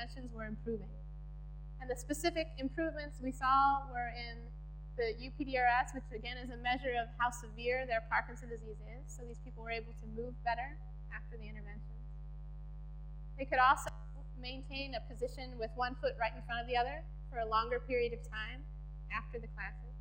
interventions were improving. And the specific improvements we saw were in the UPDRS, which again is a measure of how severe their Parkinson's disease is. So these people were able to move better after the interventions. They could also maintain a position with one foot right in front of the other for a longer period of time after the classes.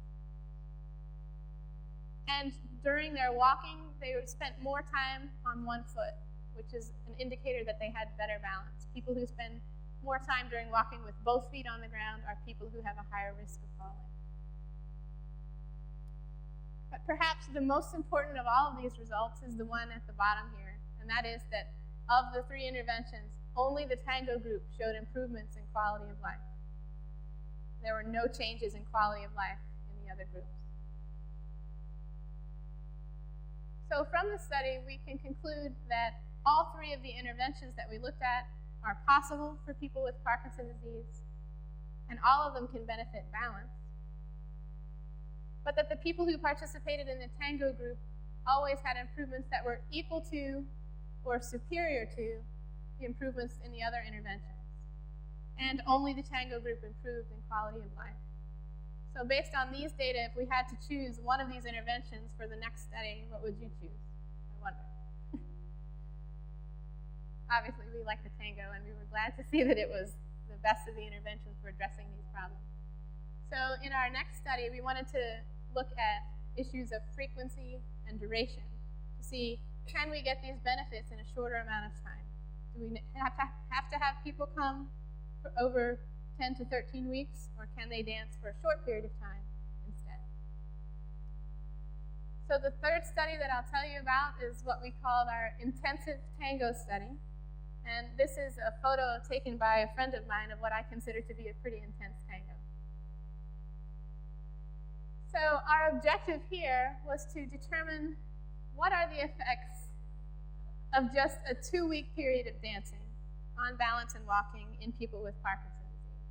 And during their walking, they spent more time on one foot, which is an indicator that they had better balance. People who spend more time during walking with both feet on the ground are people who have a higher risk of falling. But perhaps the most important of all of these results is the one at the bottom here, and that is that of the 3 interventions, only the Tango group showed improvements in quality of life. There were no changes in quality of life in the other groups. So from the study, we can conclude that all 3 of the interventions that we looked at are possible for people with Parkinson's disease, and all of them can benefit balance. But that the people who participated in the Tango group always had improvements that were equal to or superior to the improvements in the other interventions. And only the Tango group improved in quality of life. So based on these data, if we had to choose one of these interventions for the next study, what would you choose? I wonder. Obviously, we like the Tango, and we were glad to see that it was the best of the interventions for addressing these problems. So in our next study, we wanted to look at issues of frequency and duration to see, can we get these benefits in a shorter amount of time? Do we have to have people come for over 10 to 13 weeks, or can they dance for a short period of time instead? So the third study that I'll tell you about is what we called our intensive Tango study. And this is a photo taken by a friend of mine of what I consider to be a pretty intense tango. So our objective here was to determine what are the effects of just a 2-week period of dancing on balance and walking in people with Parkinson's disease.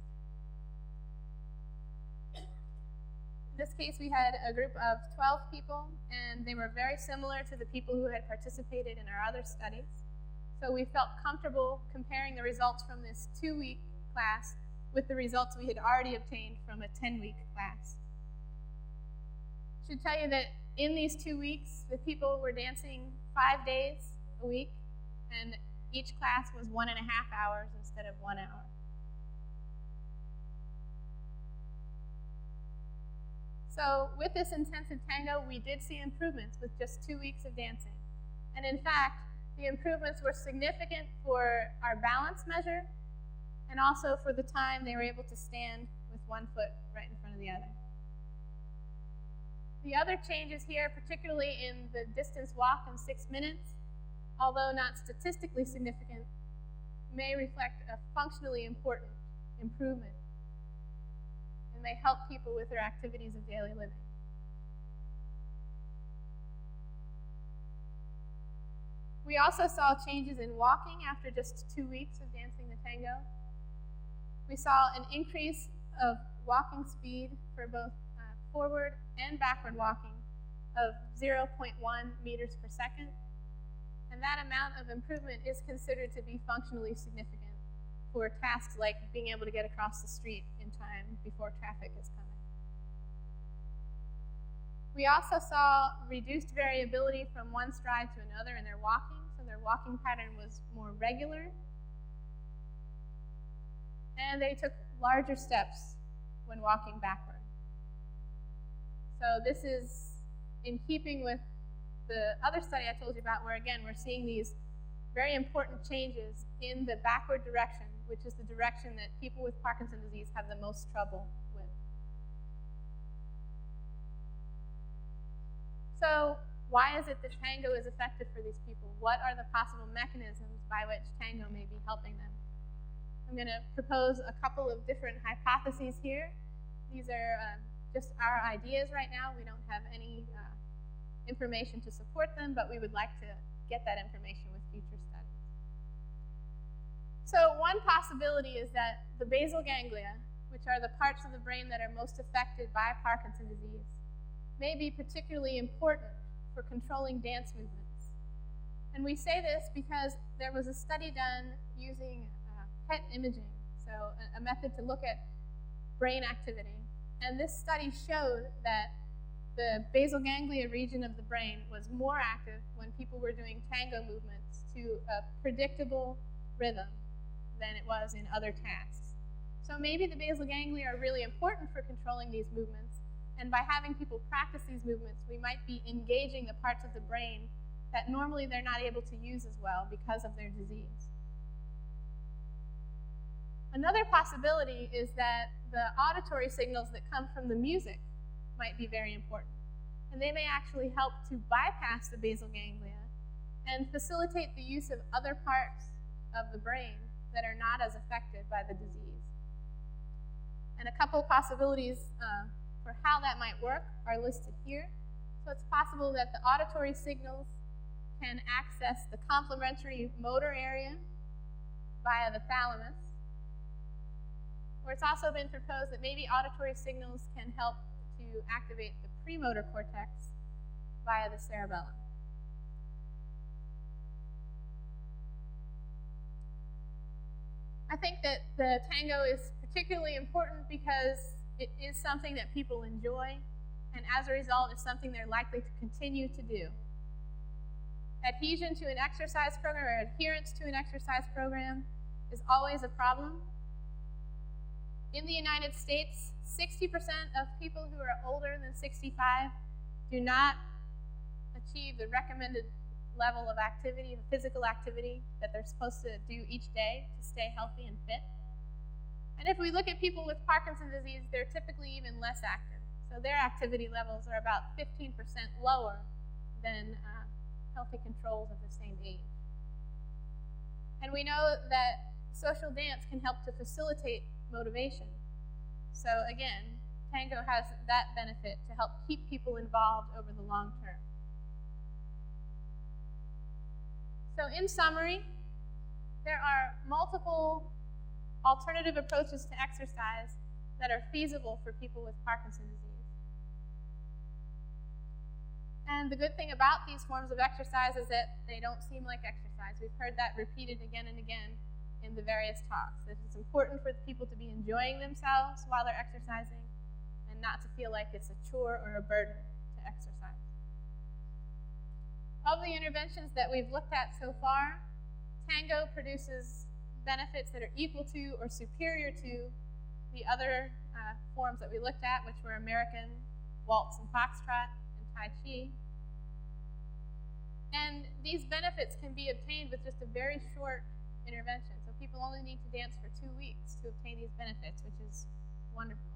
In this case, we had a group of 12 people, and they were very similar to the people who had participated in our other studies. So we felt comfortable comparing the results from this 2-week class with the results we had already obtained from a 10-week class. I should tell you that in these 2 weeks, the people were dancing 5 days a week, and each class was 1.5 hours instead of 1 hour. So with this intensive tango, we did see improvements with just 2 weeks of dancing. And in fact, the improvements were significant for our balance measure and also for the time they were able to stand with one foot right in front of the other. The other changes here, particularly in the distance walk in 6 minutes, although not statistically significant, may reflect a functionally important improvement and may help people with their activities of daily living. We also saw changes in walking after just 2 weeks of dancing the tango. We saw an increase of walking speed for both forward and backward walking of 0.1 meters per second. And that amount of improvement is considered to be functionally significant for tasks like being able to get across the street in time before traffic is coming. We also saw reduced variability from one stride to another in their walking, so their walking pattern was more regular. And they took larger steps when walking backward. So this is in keeping with the other study I told you about, where again, we're seeing these very important changes in the backward direction, which is the direction that people with Parkinson's disease have the most trouble with. So why is it that tango is effective for these people? What are the possible mechanisms by which tango may be helping them? I'm going to propose a couple of different hypotheses here. These are just our ideas right now. We don't have any information to support them, but we would like to get that information with future studies. So one possibility is that the basal ganglia, which are the parts of the brain that are most affected by Parkinson's disease, may be particularly important for controlling dance movements. And we say this because there was a study done using PET imaging so a method to look at brain activity. And this study showed that the basal ganglia region of the brain was more active when people were doing tango movements to a predictable rhythm than it was in other tasks. So maybe the basal ganglia are really important for controlling these movements, and by having people practice these movements, we might be engaging the parts of the brain that normally they're not able to use as well because of their disease. Another possibility is that the auditory signals that come from the music might be very important. And they may actually help to bypass the basal ganglia and facilitate the use of other parts of the brain that are not as affected by the disease. And a couple possibilities for how that might work are listed here. So it's possible that the auditory signals can access the complementary motor area via the thalamus. Or it's also been proposed that maybe auditory signals can help to activate the premotor cortex via the cerebellum. I think that the tango is particularly important because it is something that people enjoy, and as a result, it's something they're likely to continue to do. Adhesion to an exercise program or adherence to an exercise program is always a problem. In the United States, 60% of people who are older than 65 do not achieve the recommended level of activity, the physical activity that they're supposed to do each day to stay healthy and fit. And if we look at people with Parkinson's disease, they're typically even less active. So their activity levels are about 15% lower than healthy controls of the same age. And we know that social dance can help to facilitate motivation. So again, tango has that benefit to help keep people involved over the long term. So in summary, there are multiple alternative approaches to exercise that are feasible for people with Parkinson's disease. And the good thing about these forms of exercise is that they don't seem like exercise. We've heard that repeated again and again in the various talks, that it's important for people to be enjoying themselves while they're exercising and not to feel like it's a chore or a burden to exercise. Of the interventions that we've looked at so far, tango produces benefits that are equal to or superior to the other forms that we looked at, which were American, waltz and foxtrot, and Tai Chi. And these benefits can be obtained with just a very short intervention. So people only need to dance for 2 weeks to obtain these benefits, which is wonderful.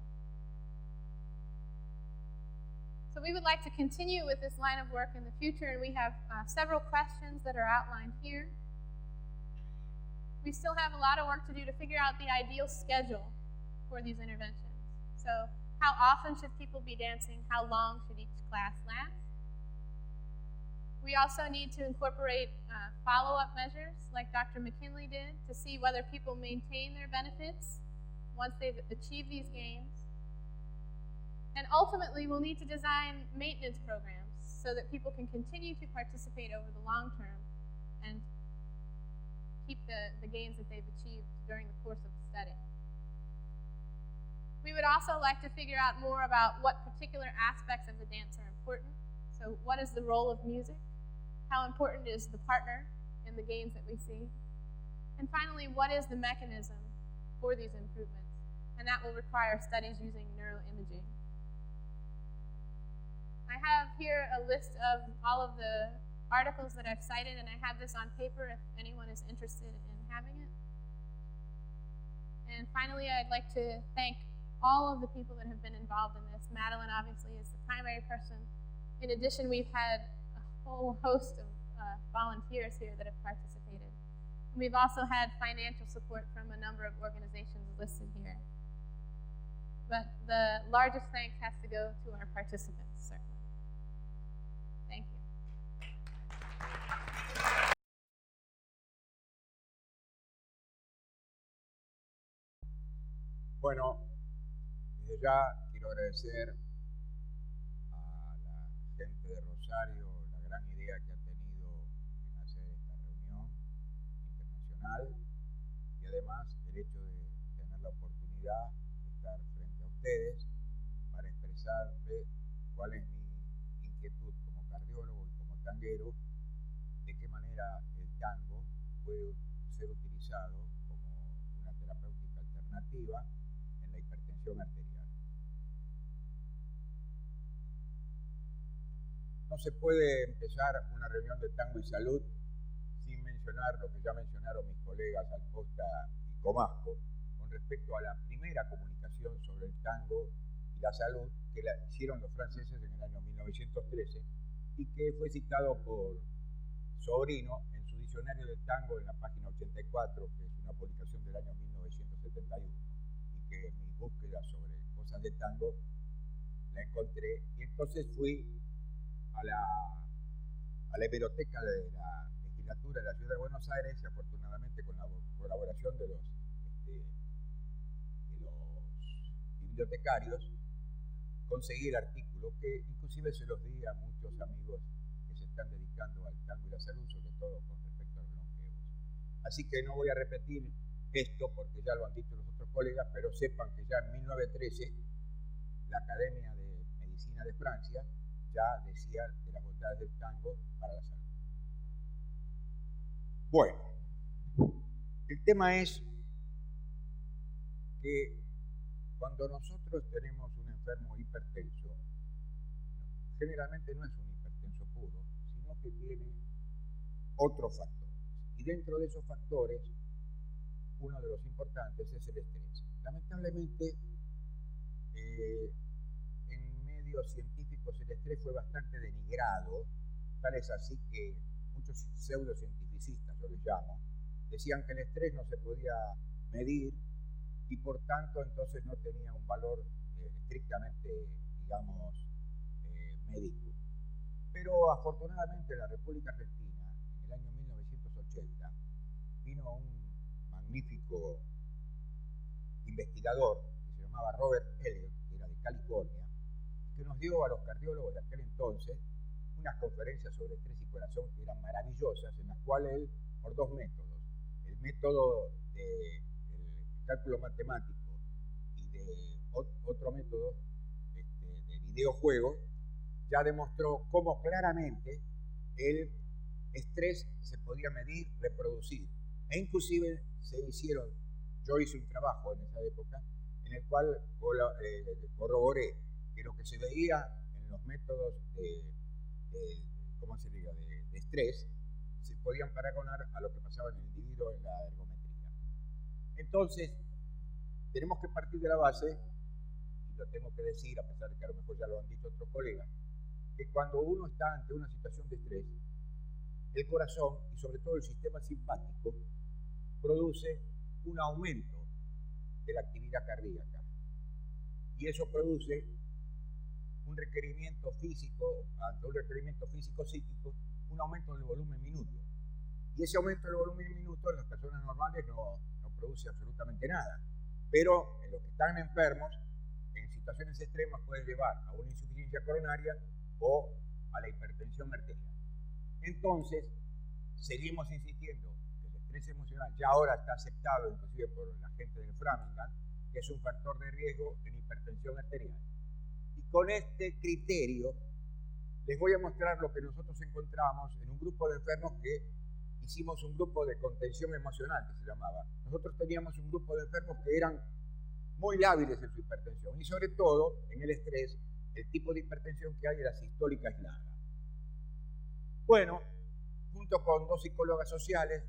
So we would like to continue with this line of work in the future, and we have several questions that are outlined here. We still have a lot of work to do to figure out the ideal schedule for these interventions. So how often should people be dancing? How long should each class last? We also need to incorporate follow-up measures like Dr. McKinley did to see whether people maintain their benefits once they've achieved these gains. And ultimately, we'll need to design maintenance programs so that people can continue to participate over the long term and keep the gains that they've achieved during the course of the study. We would also like to figure out more about what particular aspects of the dance are important. So what is the role of music? How important is the partner in the gains that we see? And finally, what is the mechanism for these improvements? And that will require studies using neuroimaging. I have here a list of all of the articles that I've cited, and I have this on paper if anyone is interested in having it. And finally, I'd like to thank all of the people that have been involved in this. Madeline obviously is the primary person. In addition, we've had a whole host of volunteers here that have participated. And we've also had financial support from a number of organizations listed here. But the largest thanks has to go to our participants, certainly. Thank you. Bueno, desde ya quiero agradecer a la gente de Rosario la gran idea que ha tenido en hacer esta reunión internacional y además el hecho de tener ya estar frente a ustedes para expresarle cuál es mi inquietud como cardiólogo y como tanguero, de qué manera el tango puede ser utilizado como una terapéutica alternativa en la hipertensión arterial. No se puede empezar una reunión de tango y salud sin mencionar lo que ya mencionaron mis colegas Alcosta y Comasco con respecto a la primera comunicación sobre el tango y la salud que la hicieron los franceses en el año 1913 y que fue citado por Sobrino en su diccionario del tango en la página 84, que es una publicación del año 1971, y que en mis búsquedas sobre cosas de tango la encontré, y entonces fui a la hemeroteca de la legislatura de la Ciudad de Buenos Aires, y afortunadamente con la colaboración de los bibliotecarios, conseguí el artículo, que inclusive se los di a muchos amigos que se están dedicando al tango y la salud, sobre todo con respecto a los longevos. Así que no voy a repetir esto porque ya lo han dicho los otros colegas, pero sepan que ya en 1913 la Academia de Medicina de Francia ya decía de las bondades del tango para la salud. Bueno, el tema es que cuando nosotros tenemos un enfermo hipertenso, generalmente no es un hipertenso puro, sino que tiene otros factores. Y dentro de esos factores, uno de los importantes es el estrés. Lamentablemente, en medios científicos el estrés fue bastante denigrado, tal es así que muchos pseudocientificistas, yo les llamo, decían que el estrés no se podía medir y por tanto entonces no tenía un valor estrictamente, digamos, médico. Pero afortunadamente en la República Argentina, en el año 1980, vino un magnífico investigador que se llamaba Robert Elliott, que era de California, que nos dio a los cardiólogos de aquel entonces unas conferencias sobre estrés y corazón que eran maravillosas, en las cuales él, por dos métodos, el método del cálculo matemático y de otro método de videojuego, ya demostró cómo claramente el estrés se podía medir, reproducir, e inclusive yo hice un trabajo en esa época en el cual corroboré que lo que se veía en los métodos de estrés se podían paragonar a lo que pasaba en el individuo en la ergometría. Entonces, tenemos que partir de la base, y lo tengo que decir, a pesar de que a lo mejor ya lo han dicho otros colegas, que cuando uno está ante una situación de estrés, el corazón y sobre todo el sistema simpático produce un aumento de la actividad cardíaca. Y eso produce un requerimiento físico, ante un requerimiento físico-psíquico, un aumento del volumen minuto. Y ese aumento del volumen minuto en las personas normales no produce absolutamente nada. Pero en los que están enfermos, en situaciones extremas puede llevar a una insuficiencia coronaria o a la hipertensión arterial. Entonces, seguimos insistiendo que el estrés emocional ya ahora está aceptado inclusive por la gente del Framingham, que es un factor de riesgo en hipertensión arterial. Y con este criterio les voy a mostrar lo que nosotros encontramos en un grupo de enfermos que hicimos un grupo de contención emocional, que se llamaba. Nosotros teníamos un grupo de enfermos que eran muy lábiles en su hipertensión y sobre todo en el estrés, el tipo de hipertensión que hay es la sistólica aislada. Bueno, junto con dos psicólogas sociales,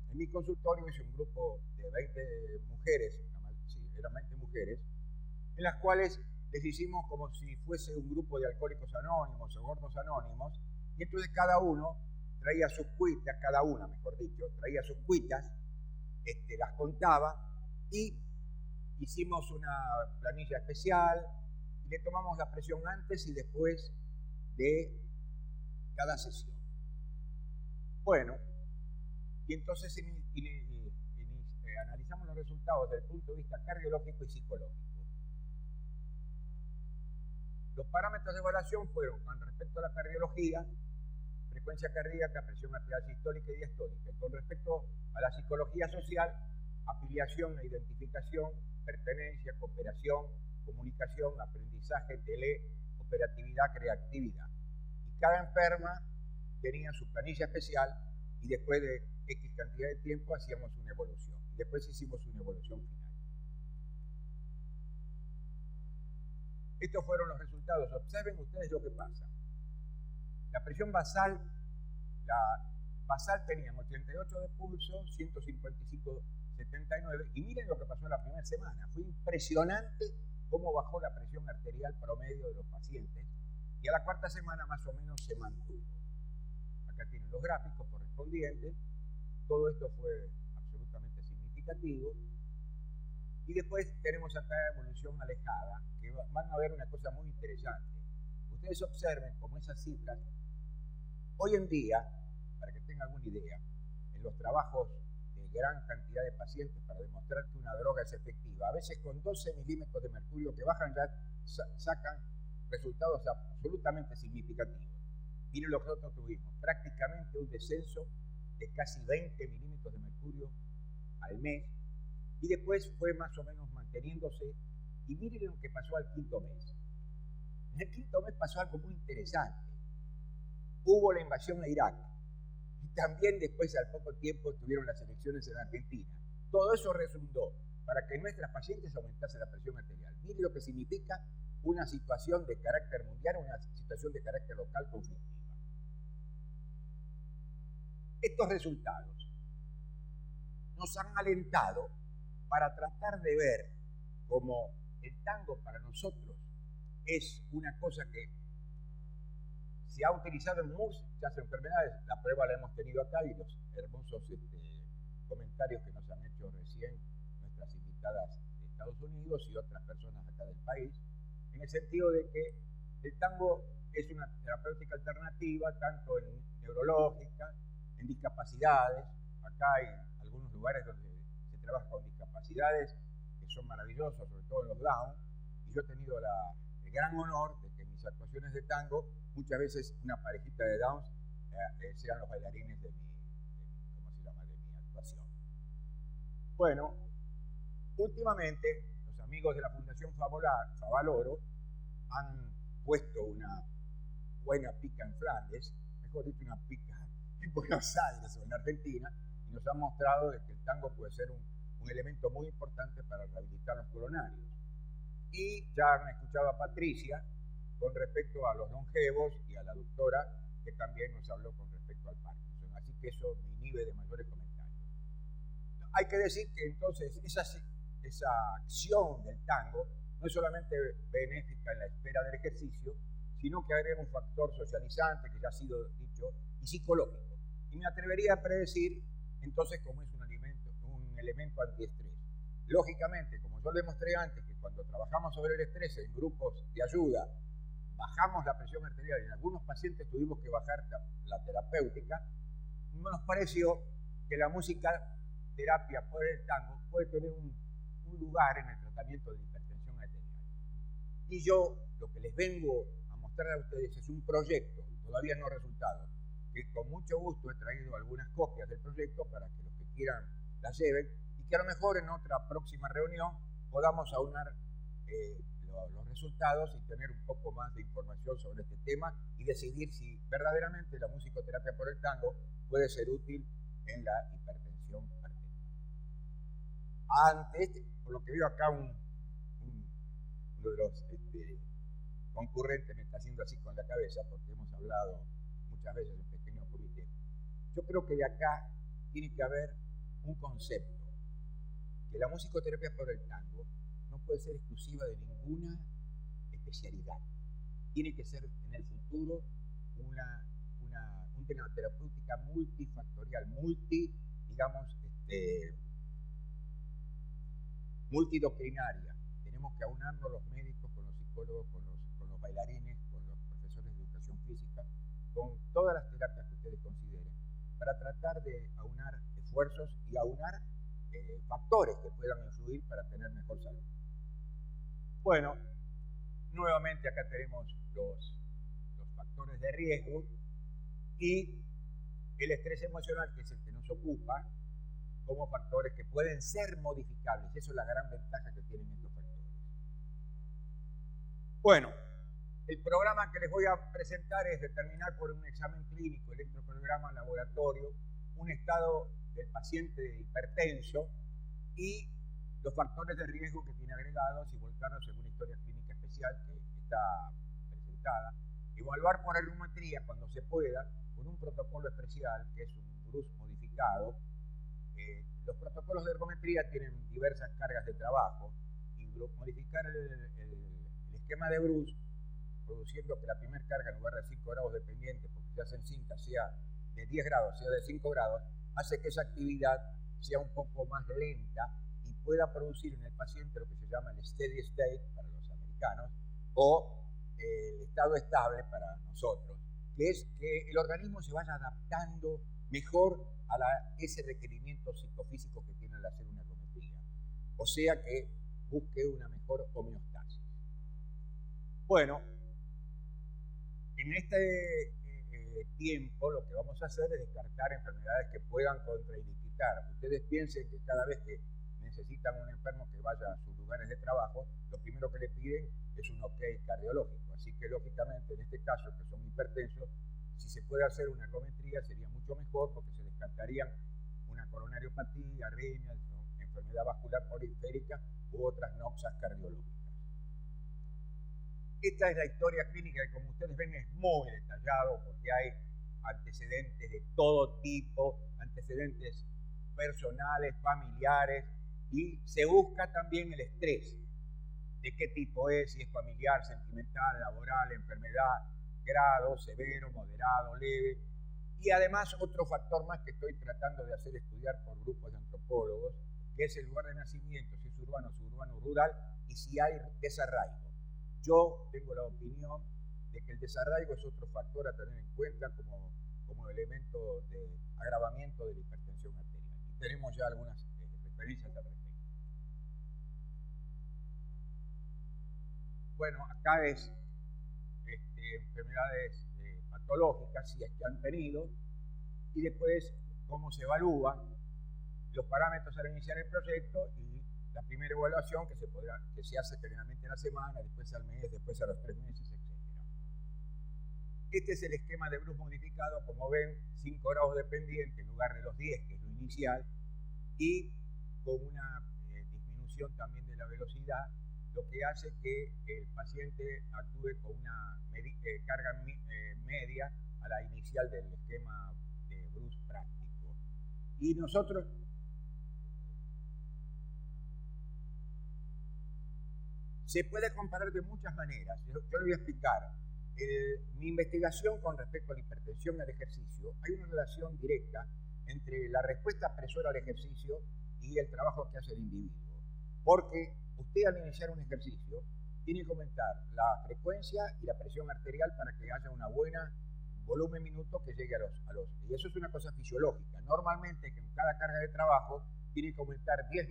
en mi consultorio hice un grupo de 20 mujeres, eran 20 mujeres, en las cuales les hicimos como si fuese un grupo de alcohólicos anónimos o gordos anónimos, y entonces cada uno traía sus cuitas, cada una, mejor dicho, traía sus cuitas, las contaba y hicimos una planilla especial y le tomamos la presión antes y después de cada sesión. Bueno, y entonces analizamos los resultados desde el punto de vista cardiológico y psicológico. Los parámetros de evaluación fueron, con respecto a la cardiología, frecuencia cardíaca, presión arterial sistólica y diastólica. Y con respecto a la psicología social, afiliación e identificación, pertenencia, cooperación, comunicación, aprendizaje, teleoperatividad, creatividad. Y cada enferma tenía su planilla especial y después de X cantidad de tiempo hacíamos una evolución. Y después hicimos una evolución final. Estos fueron los resultados. Observen ustedes lo que pasa. La presión basal, teníamos 88 de pulso, 155, 79, y miren lo que pasó en la primera semana. Fue impresionante cómo bajó la presión arterial promedio de los pacientes, y a la cuarta semana más o menos se mantuvo. Acá tienen los gráficos correspondientes. Todo esto fue absolutamente significativo. Y después tenemos acá evolución alejada, que van a ver una cosa muy interesante. Ustedes observen cómo esas cifras, hoy en día, para que tengan alguna idea, en los trabajos de gran cantidad de pacientes para demostrar que una droga es efectiva, a veces con 12 milímetros de mercurio que bajan ya sacan resultados absolutamente significativos. Miren lo que nosotros tuvimos, prácticamente un descenso de casi 20 milímetros de mercurio al mes, y después fue más o menos manteniéndose, y miren lo que pasó al quinto mes. En el quinto mes pasó algo muy interesante. Hubo la invasión a Irak, y también después al poco tiempo estuvieron las elecciones en Argentina. Todo eso redundó para que en nuestras pacientes aumentase la presión arterial. Miren lo que significa una situación de carácter mundial, una situación de carácter local conflictiva. Estos resultados nos han alentado para tratar de ver cómo el tango para nosotros es una cosa que se ha utilizado en muchas enfermedades. La prueba la hemos tenido acá y los hermosos comentarios que nos han hecho recién nuestras invitadas de Estados Unidos y otras personas acá del país, en el sentido de que el tango es una terapéutica alternativa, tanto en neurológica, en discapacidades. Acá hay algunos lugares donde se trabaja con discapacidades que son maravillosos, sobre todo en los Down, y yo he tenido el gran honor de que en mis actuaciones de tango, muchas veces una parejita de Downs sean los bailarines de mi actuación. Bueno, últimamente los amigos de la Fundación Favaloro han puesto una buena pica en Flandes, mejor dicho, una pica en Buenos Aires o en Argentina, y nos han mostrado de que el tango puede ser un elemento muy importante para rehabilitar los coronarios. Y ya han escuchado a Patricia con respecto a los longevos y a la doctora que también nos habló con respecto al Parkinson. Así que eso me inhibe de mayores comentarios. Hay que decir que entonces esa acción del tango no es solamente benéfica en la esfera del ejercicio, sino que agrega un factor socializante, que ya ha sido dicho, y psicológico. Y me atrevería a predecir entonces cómo es un elemento antiestrés. Lógicamente, como yo demostré antes, que cuando trabajamos sobre el estrés en grupos de ayuda, bajamos la presión arterial y en algunos pacientes tuvimos que bajar la terapéutica, nos pareció que la música terapia por el tango puede tener un lugar en el tratamiento de hipertensión arterial. Y yo lo que les vengo a mostrar a ustedes es un proyecto, todavía no resultado, que con mucho gusto he traído algunas copias del proyecto para que los que quieran las lleven, y que a lo mejor en otra próxima reunión podamos aunar los resultados y tener un poco más de información sobre este tema y decidir si verdaderamente la musicoterapia por el tango puede ser útil en la hipertensión arterial. Antes, por lo que veo acá, uno de los concurrentes me está haciendo así con la cabeza porque hemos hablado muchas veces en pequeños comités. Yo creo que de acá tiene que haber un concepto, que la musicoterapia por el tango no puede ser exclusiva de ninguna especialidad. Tiene que ser en el futuro una terapéutica multifactorial, multidoctrinaria. Tenemos que aunarnos los médicos con los psicólogos, con los bailarines, con los profesores de educación física, con todas las terapias que ustedes consideren, para tratar de aunar esfuerzos y aunar factores que puedan influir para tener mejor salud. Bueno, nuevamente acá tenemos los factores de riesgo y el estrés emocional, que es el que nos ocupa, como factores que pueden ser modificables. Eso es la gran ventaja que tienen estos factores. Bueno, el programa que les voy a presentar es determinar por un examen clínico, electrocardiograma, laboratorio, un estado del paciente hipertenso y los factores de riesgo que tiene agregados y volcarnos en una historia clínica especial que está presentada. Evaluar por ergometría cuando se pueda, con un protocolo especial que es un Bruce modificado. Los protocolos de ergometría tienen diversas cargas de trabajo y modificar el esquema de Bruce, produciendo que la primera carga en lugar de 5 grados de pendiente, porque se hacen cintas, sea de 10 grados, sea de 5 grados, hace que esa actividad sea un poco más lenta y pueda producir en el paciente lo que se llama el steady state para los americanos o el estado estable para nosotros, que es que el organismo se vaya adaptando mejor a ese requerimiento psicofísico que tiene al hacer una ergometría. O sea que busque una mejor homeostasis. Bueno, en este tiempo lo que vamos a hacer es descartar enfermedades que puedan contraindicar. Ustedes piensen que cada vez que necesitan un enfermo que vaya a sus lugares de trabajo, lo primero que le piden es un OK cardiológico. Así que lógicamente en este caso, que son hipertensos, si se puede hacer una ergometría sería mucho mejor porque se descartarían una coronariopatía, arritmias, enfermedad vascular periférica u otras noxas cardiológicas. Esta es la historia clínica que, como ustedes ven, es muy detallado porque hay antecedentes de todo tipo, antecedentes personales, familiares, y se busca también el estrés. De qué tipo es, si es familiar, sentimental, laboral, enfermedad, grado, severo, moderado, leve. Y además otro factor más que estoy tratando de hacer estudiar por grupos de antropólogos, que es el lugar de nacimiento, si es urbano, suburbano, rural, y si hay desarraigo. Yo tengo la opinión de que el desarraigo es otro factor a tener en cuenta como elemento de agravamiento de la hipertensión arterial. Y tenemos ya algunas referencias al respecto. Bueno, acá es enfermedades patológicas, si es que han tenido, y después cómo se evalúan los parámetros al iniciar el proyecto y la primera evaluación que se hace generalmente a la semana, después al mes, después a los 3 meses, etc. Este es el esquema de Bruce modificado, como ven, 5 grados de pendiente en lugar de los 10, que es lo inicial, y con una disminución también de la velocidad, lo que hace que el paciente actúe con una carga media a la inicial del esquema de Bruce práctico. Y nosotros se puede comparar de muchas maneras. Yo le voy a explicar. Mi investigación con respecto a la hipertensión y al ejercicio, hay una relación directa entre la respuesta presora al ejercicio y el trabajo que hace el individuo. Porque usted al iniciar un ejercicio tiene que aumentar la frecuencia y la presión arterial para que haya una buena volumen minuto que llegue a los. Y eso es una cosa fisiológica. Normalmente en cada carga de trabajo tiene que aumentar 10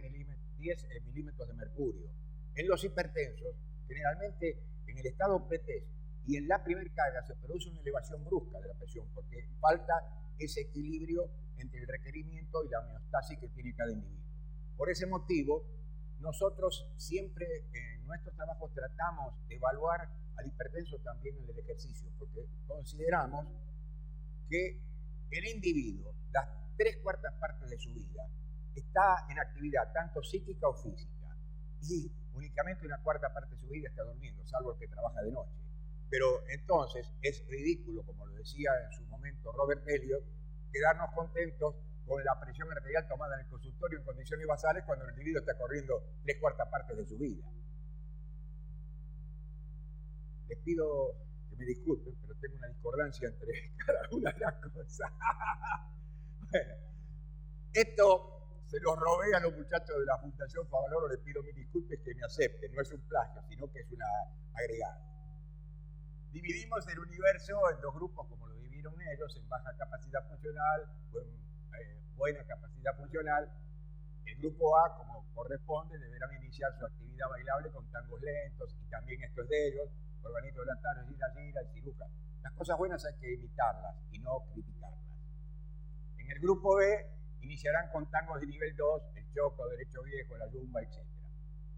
milímetros de mercurio. En los hipertensos, generalmente en el estado pretest y en la primera carga se produce una elevación brusca de la presión porque falta ese equilibrio entre el requerimiento y la homeostasis que tiene cada individuo. Por ese motivo, nosotros siempre en nuestros trabajos tratamos de evaluar al hipertenso también en el ejercicio, porque consideramos que el individuo, las 3/4 partes de su vida, está en actividad tanto psíquica o física, y únicamente una 1/4 parte de su vida está durmiendo, salvo el que trabaja de noche. Pero entonces es ridículo, como lo decía en su momento Robert Elliott, quedarnos contentos con la presión arterial tomada en el consultorio en condiciones basales cuando el individuo está corriendo 3/4 partes de su vida. Les pido que me disculpen, pero tengo una discordancia entre cada una de las cosas. Bueno, esto se los robé a los muchachos de la Fundación Favaloro, les pido mil disculpas que me acepten, no es un plagio, sino que es un agregado. Dividimos el universo en 2 grupos, como lo dividieron ellos, en baja capacidad funcional, buena capacidad funcional. El grupo A, como corresponde, deberán iniciar su actividad bailable con tangos lentos, y también esto es de ellos, organito latano, gira, y ciruja. Las cosas buenas hay que imitarlas y no criticarlas. En el grupo B Iniciarán con tangos de nivel 2, el choco, derecho viejo, la yumba, etc.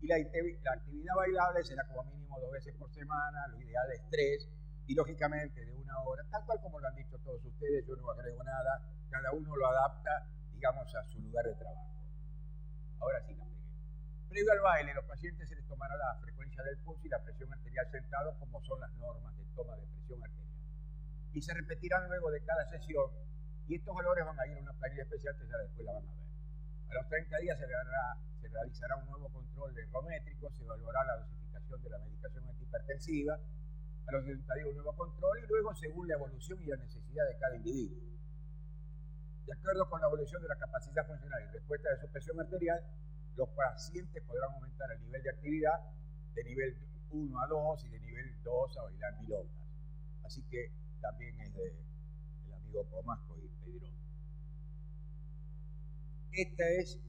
Y la actividad bailable será como mínimo 2 veces por semana, lo ideal es 3, y lógicamente de 1 hora, tal cual como lo han dicho todos ustedes, yo no agrego nada, cada uno lo adapta, digamos, a su lugar de trabajo. Ahora sí la pegué. Previo al baile, los pacientes se les tomará la frecuencia del pulso y la presión arterial sentado, como son las normas de toma de presión arterial. Y se repetirán luego de cada sesión, y estos valores van a ir a una planilla especial que ya después la van a ver. A los 30 días se realizará un nuevo control ergométrico, se evaluará la dosificación de la medicación antihipertensiva, a los 60 días un nuevo control, y luego según la evolución y la necesidad de cada individuo. De acuerdo con la evolución de la capacidad funcional y respuesta de su presión arterial, los pacientes podrán aumentar el nivel de actividad de nivel 1 a 2 y de nivel 2 a bailar milongas. Así que también es del amigo Comasco y Pedrón. Esta es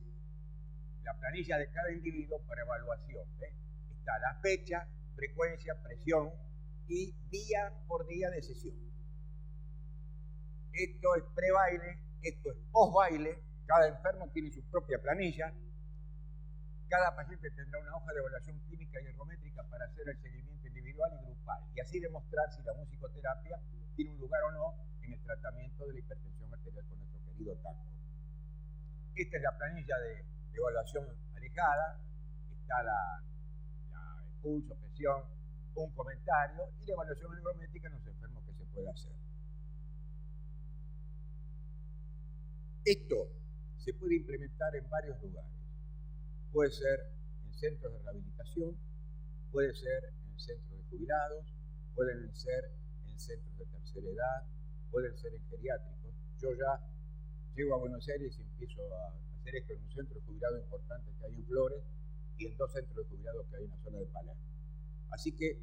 la planilla de cada individuo para evaluación. ¿Ve? Está la fecha, frecuencia, presión y día por día de sesión. Esto es pre-baile, esto es post-baile. Cada enfermo tiene su propia planilla. Cada paciente tendrá una hoja de evaluación clínica y ergométrica para hacer el seguimiento individual y grupal y así demostrar si la musicoterapia tiene un lugar o no en el tratamiento de la hipertensión arterial con nuestro querido tango. Esta es la planilla de evaluación alejada, está el pulso, presión, un comentario y la evaluación ergométrica en los enfermos que se puede hacer. Esto se puede implementar en varios lugares. Puede ser en centros de rehabilitación, puede ser en centros de jubilados, pueden ser en centros de tercera edad, pueden ser en geriátricos. Yo ya llego a Buenos Aires y empiezo a hacer esto en un centro de jubilados importante que hay en Flores y en 2 centros de jubilados que hay en la zona de Palermo. Así que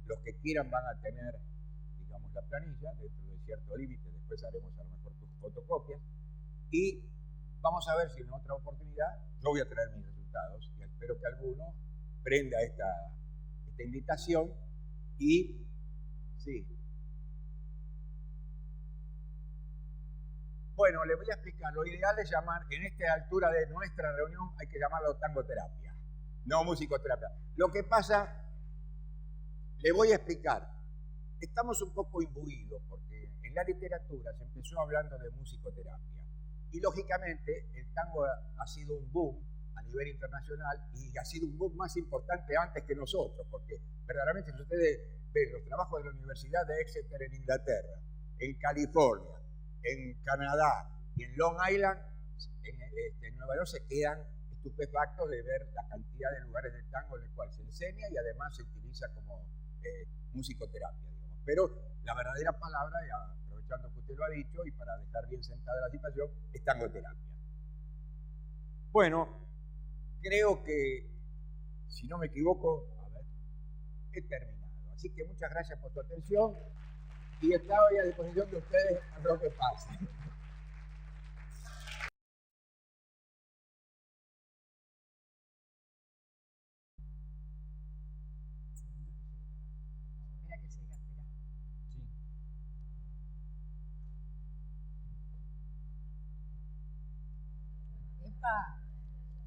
los que quieran van a tener, digamos, la planilla dentro de cierto límite, después haremos a lo mejor fotocopias y vamos a ver si en otra oportunidad yo voy a traer mis resultados y espero que alguno prenda esta invitación y sí. Bueno, les voy a explicar. Lo ideal es llamar, en esta altura de nuestra reunión, hay que llamarlo tangoterapia, no musicoterapia. Lo que pasa, les voy a explicar. Estamos un poco imbuidos porque en la literatura se empezó hablando de musicoterapia. Y lógicamente el tango ha sido un boom a nivel internacional y ha sido un boom más importante antes que nosotros, porque verdaderamente si ustedes ven los trabajos de la Universidad de Exeter en Inglaterra, en California, en Canadá y en Long Island, en Nueva York, se quedan estupefactos de ver la cantidad de lugares de tango en el cual se enseña y además se utiliza como musicoterapia, digamos. Pero la verdadera palabra, aprovechando que usted lo ha dicho y para dejar bien sentada la situación, es tangoterapia. Bueno, creo que, si no me equivoco, he terminado. Así que muchas gracias por su atención y estoy a disposición de ustedes a lo que pase.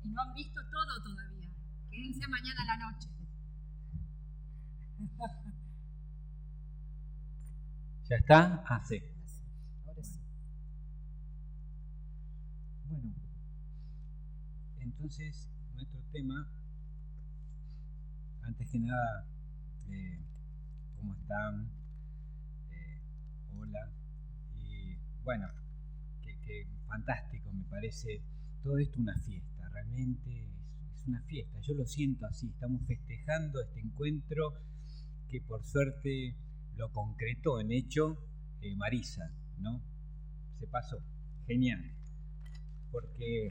Y no han visto todo todavía. Quédense mañana a la noche. ¿Ya está? Ah, sí. Ahora sí. Bueno, entonces nuestro tema, antes que nada, ¿cómo están? Hola. Y bueno, que fantástico, me parece todo esto una fiesta, realmente es una fiesta, yo lo siento así, estamos festejando este encuentro que por suerte lo concretó en hecho Marisa, ¿no? Se pasó, genial, porque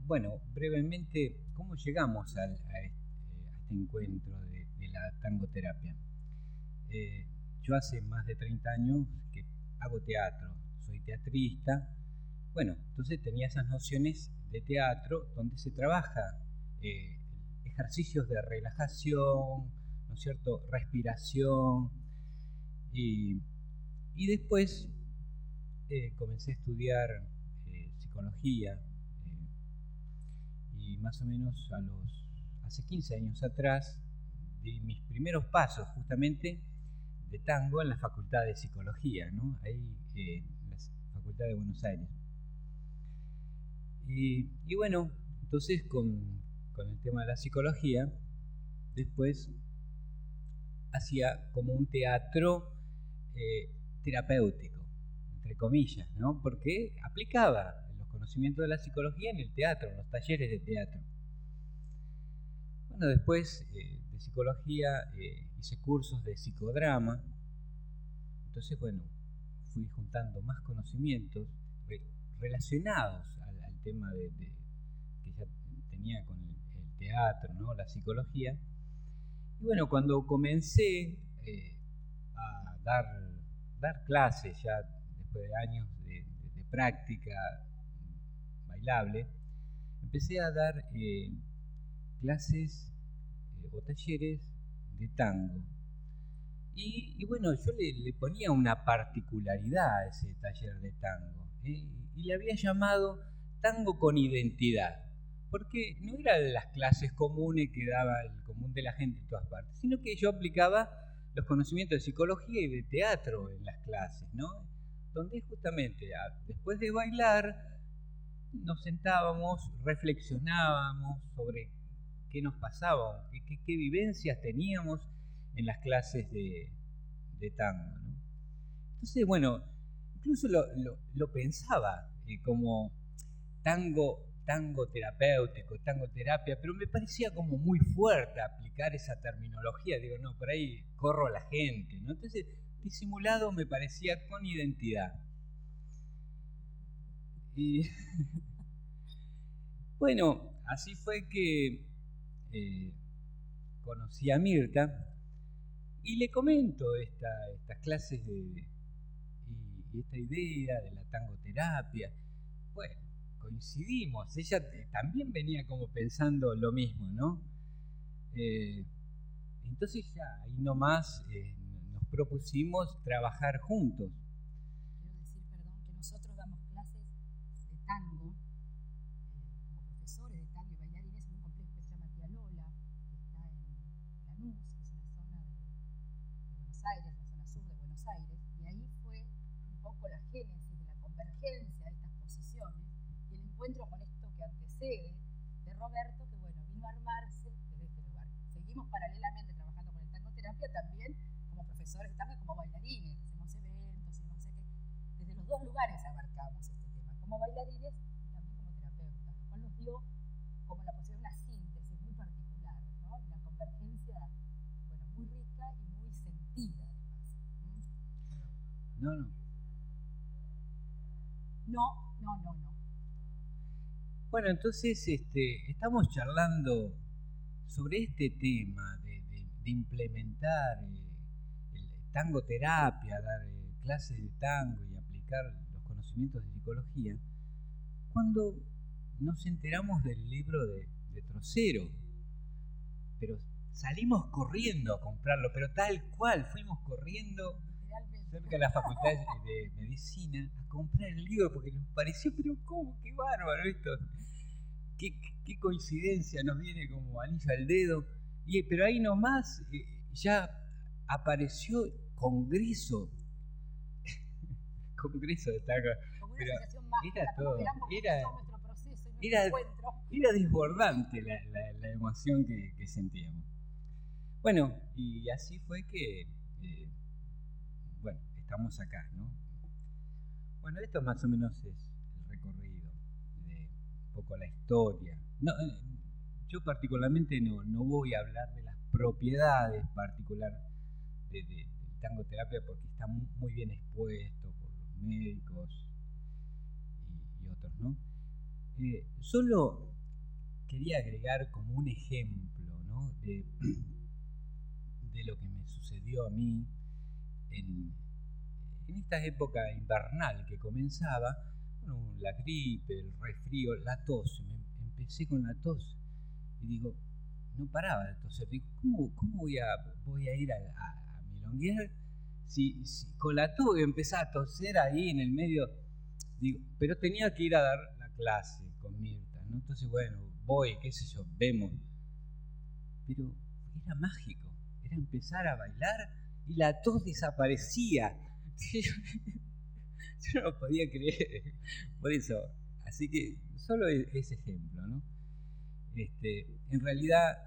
bueno, brevemente, ¿cómo llegamos a este encuentro de la tangoterapia? Yo hace más de 30 años que hago teatro, soy teatrista. Bueno, entonces tenía esas nociones de teatro donde se trabaja ejercicios de relajación, ¿no es cierto?, respiración. Y después comencé a estudiar psicología, y más o menos hace 15 años atrás di mis primeros pasos justamente de tango en la Facultad de Psicología, ¿no? Ahí en la Facultad de Buenos Aires. Y bueno, entonces con el tema de la psicología, después hacía como un teatro terapéutico, entre comillas, ¿no? Porque aplicaba los conocimientos de la psicología en el teatro, en los talleres de teatro. Bueno, después de psicología hice cursos de psicodrama. Entonces, bueno, fui juntando más conocimientos relacionados al tema que ya tenía con el teatro, ¿no?, la psicología. Y bueno, cuando comencé a dar clases, ya después de años de práctica bailable, empecé a dar clases o talleres de tango. Y bueno, yo le ponía una particularidad a ese taller de tango, y le había llamado Tango con Identidad, porque no era de las clases comunes que daba el común de la gente en todas partes, sino que yo aplicaba los conocimientos de psicología y de teatro en las clases, ¿no? Donde justamente después de bailar nos sentábamos, reflexionábamos sobre qué nos pasaba, qué vivencias teníamos en las clases de tango, ¿no? Entonces, bueno, incluso lo pensaba como tango terapéutico, tango terapia, pero me parecía como muy fuerte aplicar esa terminología. Digo, no, por ahí corro a la gente, ¿no? Entonces, disimulado me parecía con identidad. Y bueno, así fue que conocí a Mirta y le comento estas clases y esta idea de la tangoterapia. Bueno, coincidimos, ella también venía como pensando lo mismo, ¿no? Entonces ya ahí nomás nos propusimos trabajar juntos. Quiero decir, perdón, que nosotros damos clases de tango como profesores de tango y bailarines en un complejo que se llama Tía Lola, que está en Lanús, que es una zona de Buenos Aires, la zona sur de Buenos Aires, y ahí fue un poco la génesis de la convergencia de estas posiciones y el encuentro con esto que antecede de Roberto, que bueno, vino a armarse desde este lugar. Seguimos paralelamente trabajando con el tangoterapia también como profesores de tango y como bailarines, hacemos eventos y no sé qué. Desde los dos lugares abarcamos este tema, como bailarines y también como terapeutas, lo cual nos dio como la posibilidad de una síntesis muy particular, ¿no? Una convergencia, bueno, muy rica y muy sentida además. No. Bueno, entonces estamos charlando sobre este tema de implementar el tangoterapia, dar clases de tango y aplicar los conocimientos de psicología, cuando nos enteramos del libro de Trocero. Pero salimos corriendo a comprarlo, pero tal cual, fuimos corriendo cerca de la Facultad de Medicina a comprar el libro porque nos pareció, pero ¿cómo? ¡Qué bárbaro esto! Qué coincidencia, nos viene como anillo al dedo. Pero ahí nomás ya apareció Congreso de tango. Como una Pero sensación mágica, era como todo, verán, porque era todo nuestro proceso y nuestro encuentro. Era desbordante la emoción que sentíamos. Bueno, y así fue que, bueno, estamos acá, ¿no? Bueno, esto más o menos es el recorrido de un poco la historia. No, yo particularmente no voy a hablar de las propiedades particulares de tangoterapia porque está muy bien expuesto por los médicos y otros, ¿no? Solo quería agregar como un ejemplo, ¿no?, de lo que me sucedió a mí en esta época invernal que comenzaba, bueno, la gripe, el resfrío, la tos. Empecé con la tos y digo, no paraba de toser. Digo, ¿cómo voy a ir a milonguear si con la tuve empezar a toser ahí en el medio? Digo, pero tenía que ir a dar la clase con Mirta, ¿no? Entonces, bueno, voy, qué sé yo, vemos. Pero era mágico, era empezar a bailar y la tos desaparecía. Yo no lo podía creer. Por eso, así que solo ese ejemplo, ¿no? En realidad,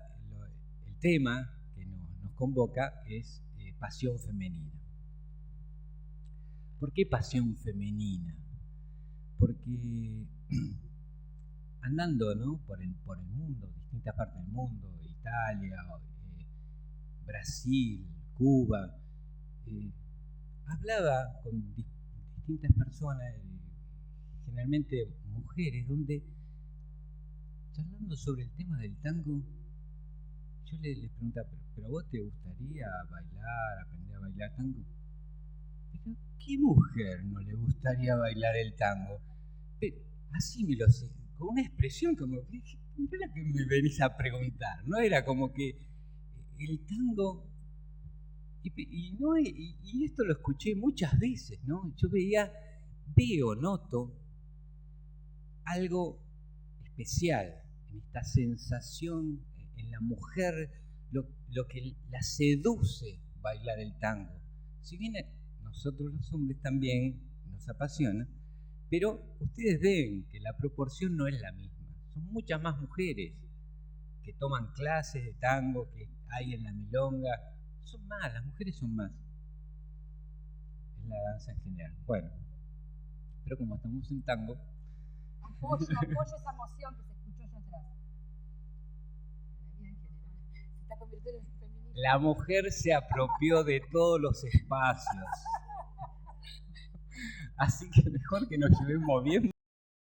el tema que nos convoca es pasión femenina. ¿Por qué pasión femenina? Porque andando, ¿no? por el mundo, distintas partes del mundo, Italia, Brasil, Cuba, hablaba con distintas personas, generalmente mujeres, donde charlando sobre el tema del tango, yo les preguntaba, ¿pero a vos te gustaría bailar, aprender a bailar tango? Pero ¿qué mujer no le gustaría bailar el tango? Pero así me lo sé, con una expresión como, mira que me venís a preguntar, ¿no? Era como que el tango, y esto lo escuché muchas veces, ¿no? Yo noto algo especial en esta sensación en la mujer, lo que la seduce bailar el tango. Si bien nosotros los hombres también nos apasiona, pero ustedes ven que la proporción no es la misma. Son muchas más mujeres que toman clases de tango que hay en la milonga. Son más, las mujeres son más. Es la danza en general. Bueno, pero como estamos en tango... Apoyo esa emoción que se escuchó allá atrás. La vida en general se está convirtiendo en feminista. La mujer se apropió de todos los espacios. Así que mejor que nos llevemos bien.